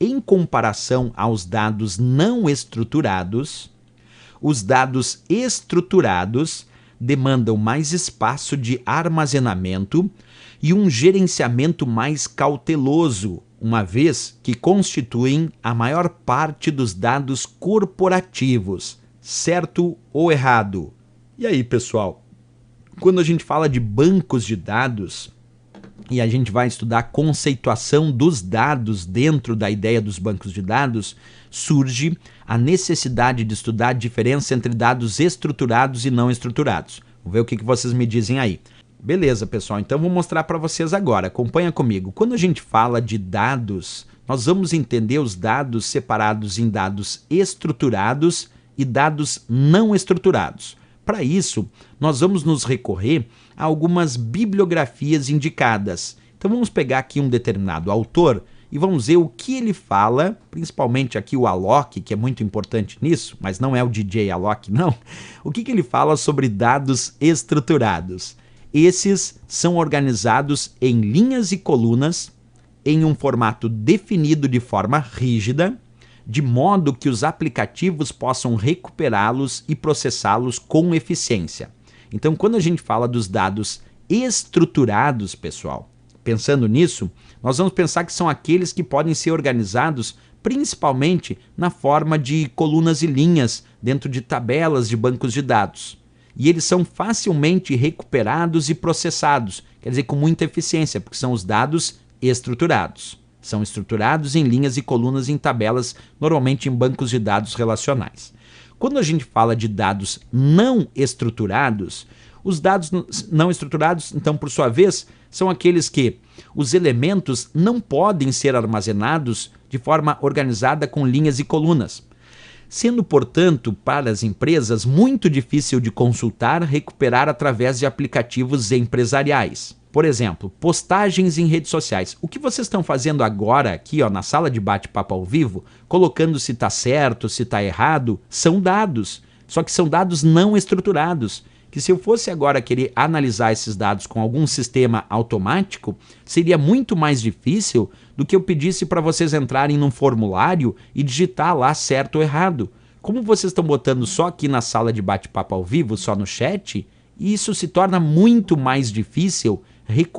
em comparação aos dados não estruturados, os dados estruturados demandam mais espaço de armazenamento e um gerenciamento mais cauteloso, uma vez que constituem a maior parte dos dados corporativos. Certo ou errado? E aí, pessoal? Quando a gente fala de bancos de dados e a gente vai estudar a conceituação dos dados dentro da ideia dos bancos de dados, surge a necessidade de estudar a diferença entre dados estruturados e não estruturados. Vamos ver o que vocês me dizem aí. Beleza, pessoal, então vou mostrar para vocês agora. Acompanha comigo. Quando a gente fala de dados, nós vamos entender os dados separados em dados estruturados e dados não estruturados. Para isso, nós vamos nos recorrer a algumas bibliografias indicadas. Então vamos pegar aqui um determinado autor e vamos ver o que ele fala, principalmente aqui o Alok, que é muito importante nisso, mas não é o DJ Alok, não. O que ele fala sobre dados estruturados? Esses são organizados em linhas e colunas, em um formato definido de forma rígida, de modo que os aplicativos possam recuperá-los e processá-los com eficiência. Então, quando a gente fala dos dados estruturados, pessoal, pensando nisso, nós vamos pensar que são aqueles que podem ser organizados principalmente na forma de colunas e linhas dentro de tabelas de bancos de dados. E eles são facilmente recuperados e processados, quer dizer, com muita eficiência, porque são os dados estruturados. São estruturados em linhas e colunas em tabelas, normalmente em bancos de dados relacionais. Quando a gente fala de dados não estruturados, os dados não estruturados, então, por sua vez, são aqueles que os elementos não podem ser armazenados de forma organizada com linhas e colunas, sendo, portanto, para as empresas muito difícil de consultar, recuperar através de aplicativos empresariais. Por exemplo, postagens em redes sociais. O que vocês estão fazendo agora aqui, ó, na sala de bate-papo ao vivo, colocando se está certo, se está errado, são dados. Só que são dados não estruturados, que se eu fosse agora querer analisar esses dados com algum sistema automático, seria muito mais difícil do que eu pedisse para vocês entrarem num formulário e digitar lá certo ou errado. Como vocês estão botando só aqui na sala de bate-papo ao vivo, só no chat, isso se torna muito mais difícil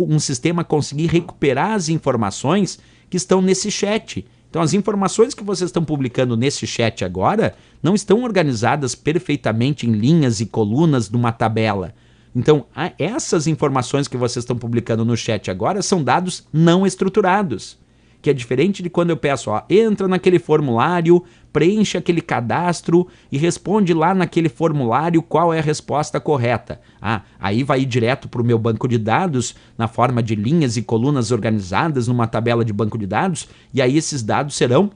um sistema conseguir recuperar as informações que estão nesse chat. Então, as informações que vocês estão publicando nesse chat agora não estão organizadas perfeitamente em linhas e colunas numa tabela. Então, essas informações que vocês estão publicando no chat agora são dados não estruturados, que é diferente de quando eu peço, ó, entra naquele formulário, preenche aquele cadastro e responde lá naquele formulário qual é a resposta correta. Aí vai ir direto para o meu banco de dados na forma de linhas e colunas organizadas numa tabela de banco de dados, e aí esses dados serão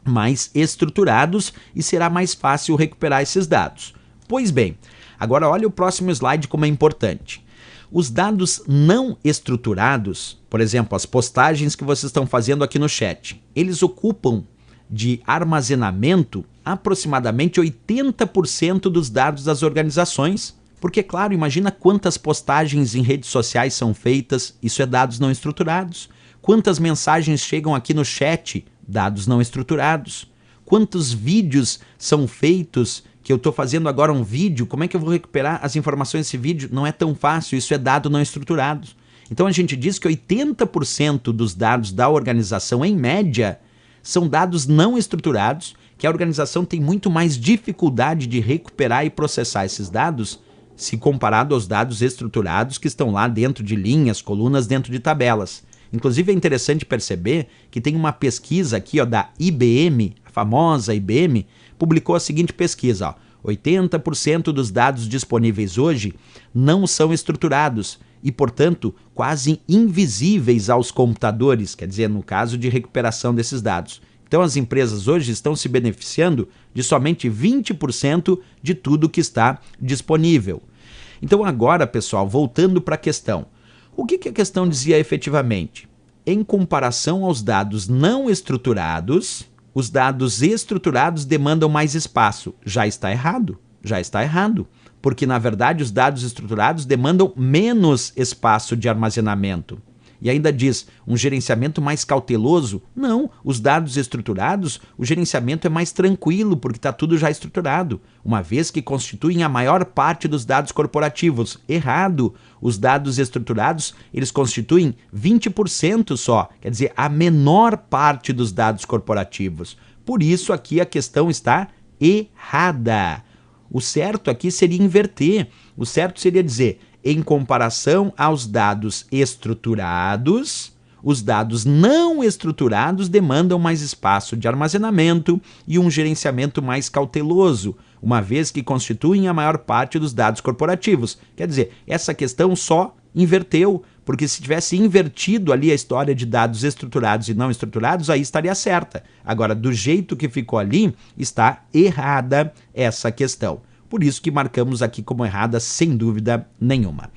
mais estruturados e será mais fácil recuperar esses dados. Pois bem, agora olha o próximo slide como é importante. Os dados não estruturados, por exemplo, as postagens que vocês estão fazendo aqui no chat, eles ocupam de armazenamento aproximadamente 80% dos dados das organizações, porque, claro, imagina quantas postagens em redes sociais são feitas, isso é dados não estruturados. Quantas mensagens chegam aqui no chat, dados não estruturados. Quantos vídeos são feitos, que eu estou fazendo agora um vídeo, como é que eu vou recuperar as informações desse vídeo? Não é tão fácil, isso é dado não estruturado. Então a gente diz que 80% dos dados da organização, em média, são dados não estruturados, que a organização tem muito mais dificuldade de recuperar e processar esses dados, se comparado aos dados estruturados que estão lá dentro de linhas, colunas, dentro de tabelas. Inclusive é interessante perceber que tem uma pesquisa aqui, ó, da IBM, a famosa IBM, publicou a seguinte pesquisa, ó, 80% dos dados disponíveis hoje não são estruturados e, portanto, quase invisíveis aos computadores, quer dizer, no caso de recuperação desses dados. Então as empresas hoje estão se beneficiando de somente 20% de tudo que está disponível. Então agora, pessoal, voltando para a questão. O que a questão dizia efetivamente? Em comparação aos dados não estruturados, os dados estruturados demandam mais espaço. Já está errado. Já está errado. Porque, na verdade, os dados estruturados demandam menos espaço de armazenamento. E ainda diz, um gerenciamento mais cauteloso? Não, os dados estruturados, o gerenciamento é mais tranquilo, porque está tudo já estruturado, uma vez que constituem a maior parte dos dados corporativos. Errado, os dados estruturados, eles constituem 20% só, quer dizer, a menor parte dos dados corporativos. Por isso aqui a questão está errada. O certo aqui seria inverter, o certo seria dizer, em comparação aos dados estruturados, os dados não estruturados demandam mais espaço de armazenamento e um gerenciamento mais cauteloso, uma vez que constituem a maior parte dos dados corporativos. Quer dizer, essa questão só inverteu, porque se tivesse invertido ali a história de dados estruturados e não estruturados, aí estaria certa. Agora, do jeito que ficou ali, está errada essa questão. Por isso que marcamos aqui como errada, sem dúvida nenhuma.